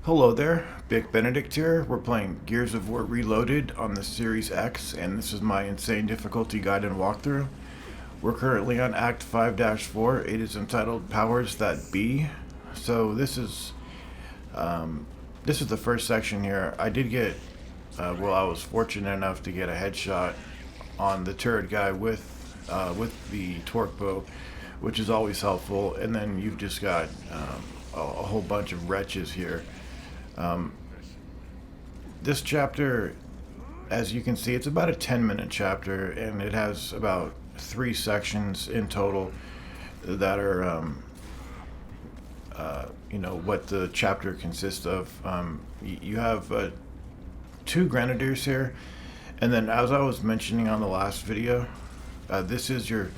Hello there, Big Benedict here. We're playing Gears of War Reloaded on the Series X, and this is my insane difficulty guide and walkthrough. We're currently on Act 5-4. It is entitled Powers That Be. So this is the first section here. I did get, I was fortunate enough to get a headshot on the turret guy with the torque bow, which is always helpful. And then you've just got a whole bunch of wretches here. This chapter, as you can see, it's about a 10-minute chapter, and it has about 3 sections in total that are, what the chapter consists of. You have 2 grenadiers here, and then as I was mentioning on the last video, this is your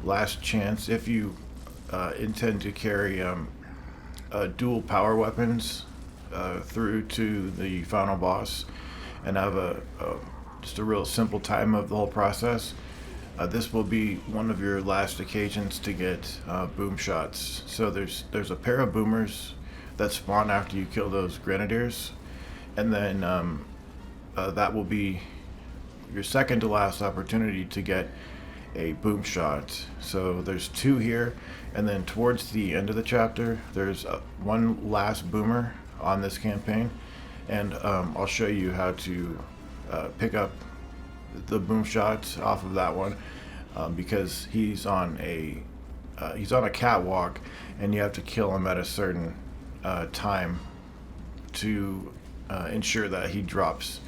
last chance if you intend to carry dual power weapons through to the final boss and have just a real simple time of the whole process. This will be one of your last occasions to get boom shots. So there's a pair of boomers that spawn after you kill those grenadiers, and then that will be your second to last opportunity to get a boom shot. So there's 2 here, and then towards the end of the chapter there's one last boomer on this campaign, and I'll show you how to pick up the boom shot off of that one, because he's on a catwalk, and you have to kill him at a certain time to ensure that he drops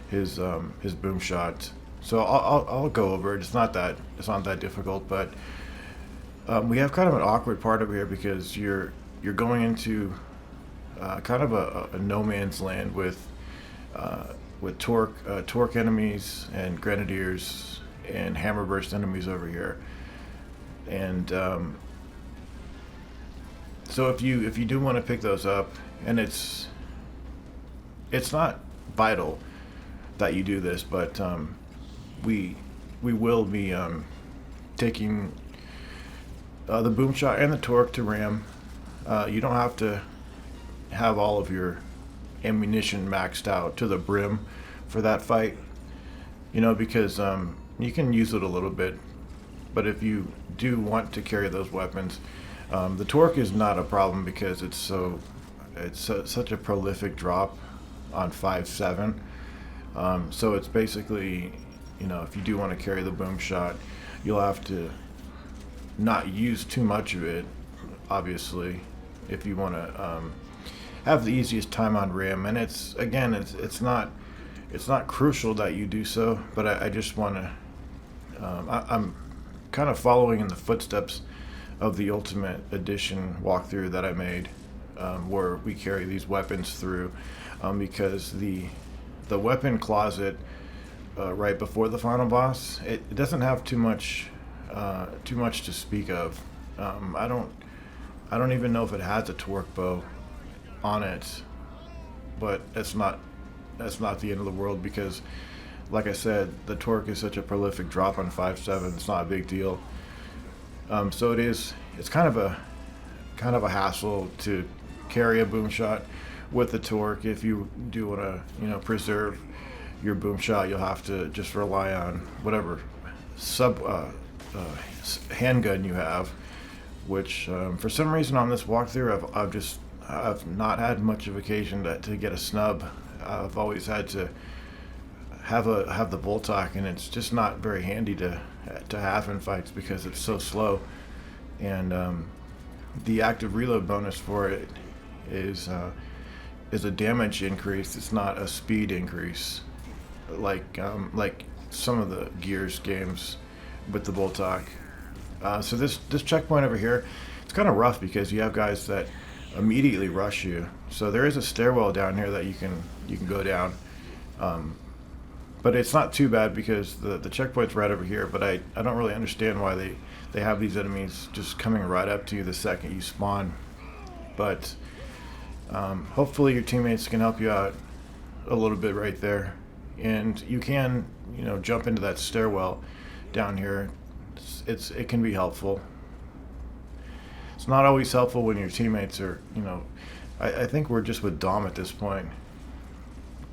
his boom shot. So I'll go over it. It's not that difficult, but we have kind of an awkward part over here because you're going into kind of a no man's land with torque enemies and grenadiers and hammer burst enemies over here. And so if you do want to pick those up, and it's not vital that you do this, but we will be taking the boom shot and the torque to ram. You don't have to have all of your ammunition maxed out to the brim for that fight, because you can use it a little bit, but if you do want to carry those weapons, the torque is not a problem because it's such a prolific drop on 5.7. So it's basically, if you do want to carry the boom shot, you'll have to not use too much of it, obviously, if you want to have the easiest time on ram. And it's not crucial that you do so, but I just want to I'm kind of following in the footsteps of the Ultimate Edition walkthrough that I made, where we carry these weapons through, because the weapon closet right before the final boss, it doesn't have too much to speak of. I don't even know if it has a torque bow on it, but that's not the end of the world because, like I said, the torque is such a prolific drop on 5.7. It's not a big deal. So it's kind of a hassle to carry a boom shot with the torque. If you do want to preserve your boom shot, you'll have to just rely on whatever handgun you have, which for some reason on this walkthrough I've not had much of occasion to get a snub. I've always had to have the Voltok, and it's just not very handy to have in fights because it's so slow. And the active reload bonus for it is a damage increase. It's not a speed increase like some of the Gears games with the Voltok. So this checkpoint over here, it's kind of rough because you have guys that immediately rush you. So there is a stairwell down here that you can go down, but it's not too bad because the checkpoint's right over here. But I don't really understand why they have these enemies just coming right up to you the second you spawn. But hopefully your teammates can help you out a little bit right there, and you can jump into that stairwell down here. It can be helpful. It's not always helpful when your teammates are I think we're just with Dom at this point.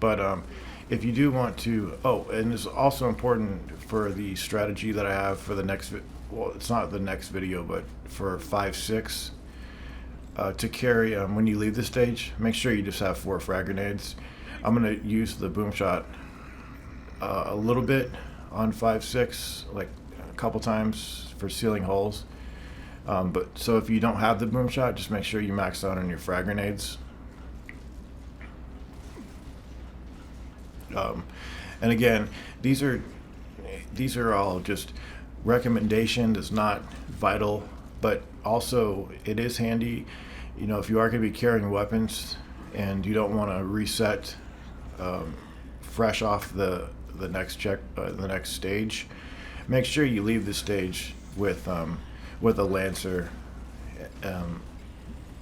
But if you do want to, oh, and it's also important for the strategy that I have for the next, well, it's not the next video, but for 5-6, to carry when you leave the stage, make sure you just have 4 frag grenades. I'm gonna use the boom shot a little bit on 5-6, like a couple times for sealing holes. But so if you don't have the boom shot, just make sure you max out on your frag grenades. And again, these are all just recommendations. It's not vital, but also it is handy, you know, if you are going to be carrying weapons and you don't want to reset fresh off the next the next stage. Make sure you leave the stage with a lancer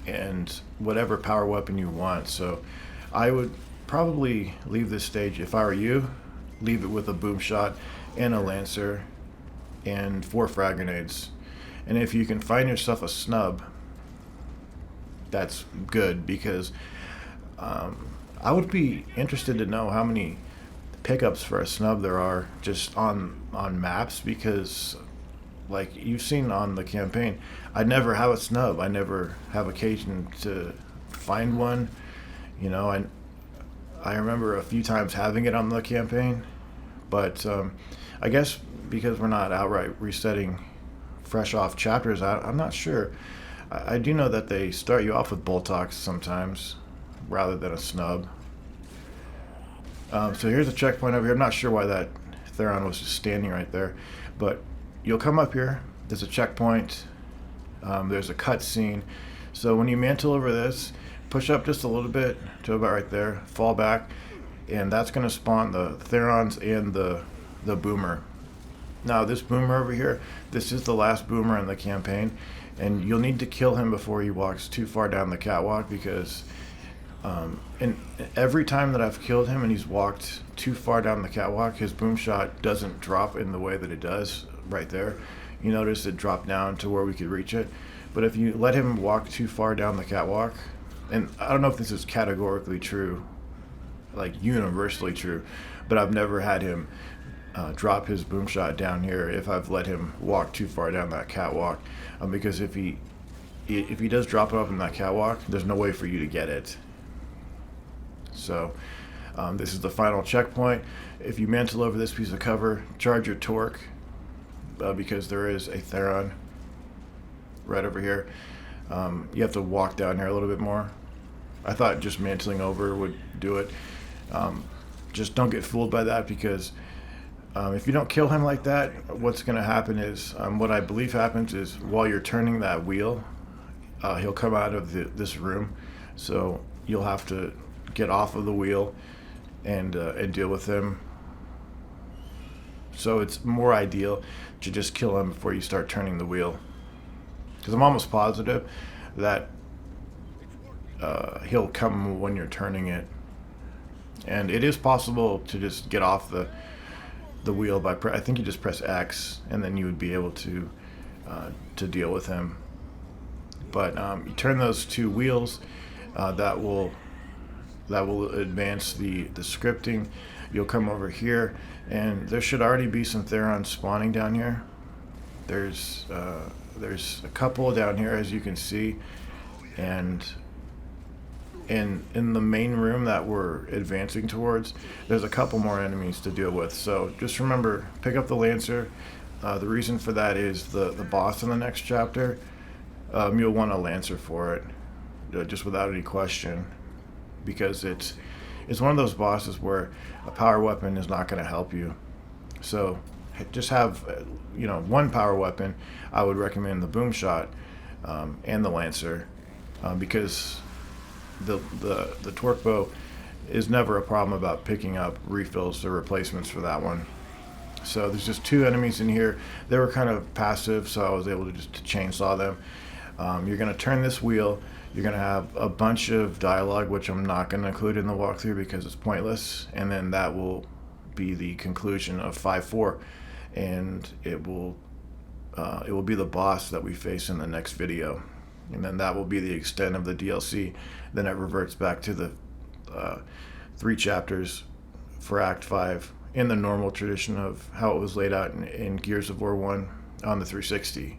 and whatever power weapon you want. So I would probably leave this stage, if I were you, leave it with a boom shot and a lancer and 4 frag grenades. And if you can find yourself a snub, that's good, because I would be interested to know how many pickups for a snub there are just on maps, because like you've seen on the campaign, I never have a snub. I never have occasion to find one. You know, I remember a few times having it on the campaign, but I guess because we're not outright resetting fresh off chapters, I'm not sure. I do know that they start you off with Boltox sometimes rather than a snub. So here's a checkpoint over here. I'm not sure why that Theron was just standing right there, but you'll come up here. There's a checkpoint. There's a cutscene. So when you mantle over this, push up just a little bit to about right there, fall back, and that's going to spawn the Therons and the boomer. Now this boomer over here, this is the last boomer in the campaign, and you'll need to kill him before he walks too far down the catwalk, because and every time that I've killed him and he's walked too far down the catwalk, his boom shot doesn't drop in the way that it does right there. You notice it dropped down to where we could reach it. But if you let him walk too far down the catwalk, and I don't know if this is categorically true, like universally true, but I've never had him drop his boom shot down here if I've let him walk too far down that catwalk, because if he does drop it up in that catwalk, there's no way for you to get it. So this is the final checkpoint. If you mantle over this piece of cover, charge your torque, because there is a Theron right over here. You have to walk down here a little bit more. I thought just mantling over would do it. Just don't get fooled by that, because if you don't kill him like that, what's going to happen is, what I believe happens is, while you're turning that wheel, he'll come out of this room. So you'll have to get off of the wheel and deal with him. So it's more ideal to just kill him before you start turning the wheel, because I'm almost positive that he'll come when you're turning it. And it is possible to just get off the wheel by I think you just press X, and then you would be able to deal with him. But you turn those 2 wheels, that will advance the scripting. You'll come over here, and there should already be some Therons spawning down here. There's a couple down here, as you can see, and in the main room that we're advancing towards, there's a couple more enemies to deal with. So just remember, pick up the Lancer. The reason for that is the boss in the next chapter. You'll want a Lancer for it, just without any question, because it's one of those bosses where a power weapon is not going to help you. So just have one power weapon. I would recommend the boom shot and the Lancer, because the torque bow is never a problem about picking up refills or replacements for that one. So there's just 2 enemies in here. They were kind of passive, so I was able to just chainsaw them. You're going to turn this wheel. You're going to have a bunch of dialogue, which I'm not going to include in the walkthrough because it's pointless, and then that will be the conclusion of 5-4, and it will be the boss that we face in the next video. and then that will be the extent of the DLC. Then it reverts back to the 3 chapters for Act 5 in the normal tradition of how it was laid out in Gears of War 1 on the 360.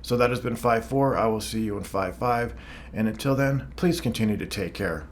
So that has been 5.4. I will see you in 5.5, and until then, please continue to take care.